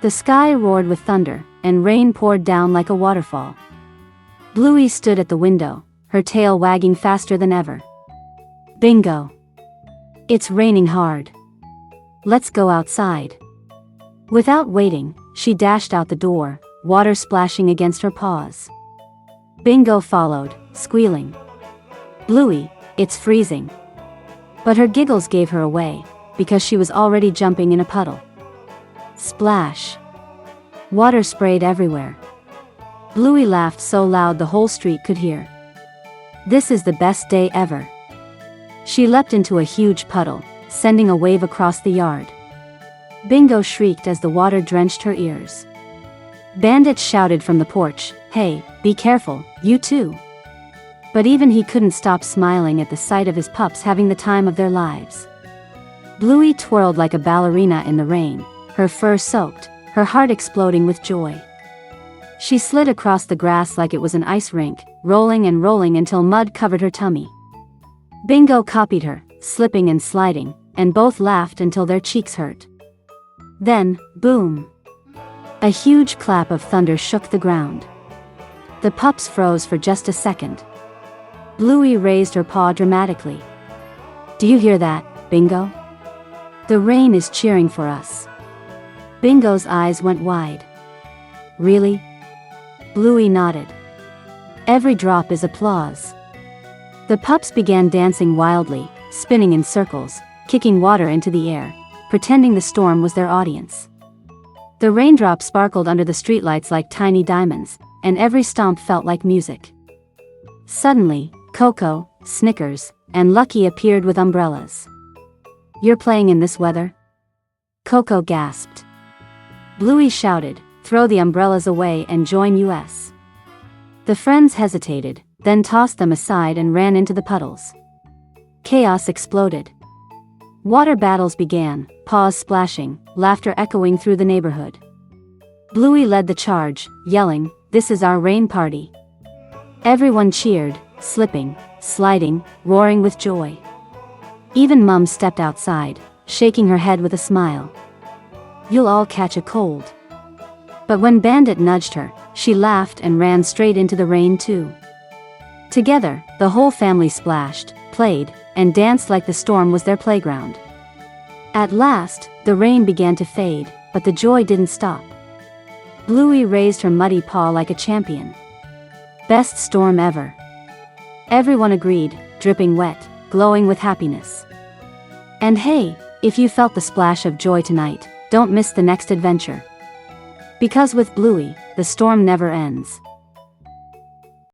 The sky roared with thunder, and rain poured down like a waterfall. Bluey stood at the window, her tail wagging faster than ever. Bingo! It's raining hard. Let's go outside. Without waiting, she dashed out the door, water splashing against her paws. Bingo followed, squealing. Bluey, it's freezing. But her giggles gave her away, because she was already jumping in a puddle. Splash! Water sprayed everywhere. Bluey laughed so loud the whole street could hear. This is the best day ever. She leapt into a huge puddle, sending a wave across the yard. Bingo shrieked as the water drenched her ears. Bandit shouted from the porch, "Hey, be careful, you too." But even he couldn't stop smiling at the sight of his pups having the time of their lives. Bluey twirled like a ballerina in the rain, her fur soaked, her heart exploding with joy. She slid across the grass like it was an ice rink, rolling and rolling until mud covered her tummy. Bingo copied her, slipping and sliding, and both laughed until their cheeks hurt. Then, boom! A huge clap of thunder shook the ground. The pups froze for just a second. Bluey raised her paw dramatically. "Do you hear that, Bingo? The rain is cheering for us." Bingo's eyes went wide. "Really?" Bluey nodded. "Every drop is applause." The pups began dancing wildly, spinning in circles, kicking water into the air, pretending the storm was their audience. The raindrops sparkled under the streetlights like tiny diamonds, and every stomp felt like music. Suddenly, Coco, Snickers, and Lucky appeared with umbrellas. "You're playing in this weather?" Coco gasped. Bluey shouted, "Throw the umbrellas away and join us." The friends hesitated, then tossed them aside and ran into the puddles. Chaos exploded. Water battles began, paws splashing, laughter echoing through the neighborhood. Bluey led the charge, yelling, "This is our rain party." Everyone cheered, slipping, sliding, roaring with joy. Even Mum stepped outside, shaking her head with a smile. "You'll all catch a cold." But when Bandit nudged her, she laughed and ran straight into the rain too. Together, the whole family splashed, played, and danced like the storm was their playground. At last, the rain began to fade, but the joy didn't stop. Bluey raised her muddy paw like a champion. "Best storm ever." Everyone agreed, dripping wet, glowing with happiness. And hey, if you felt the splash of joy tonight, don't miss the next adventure. Because with Bluey, the storm never ends.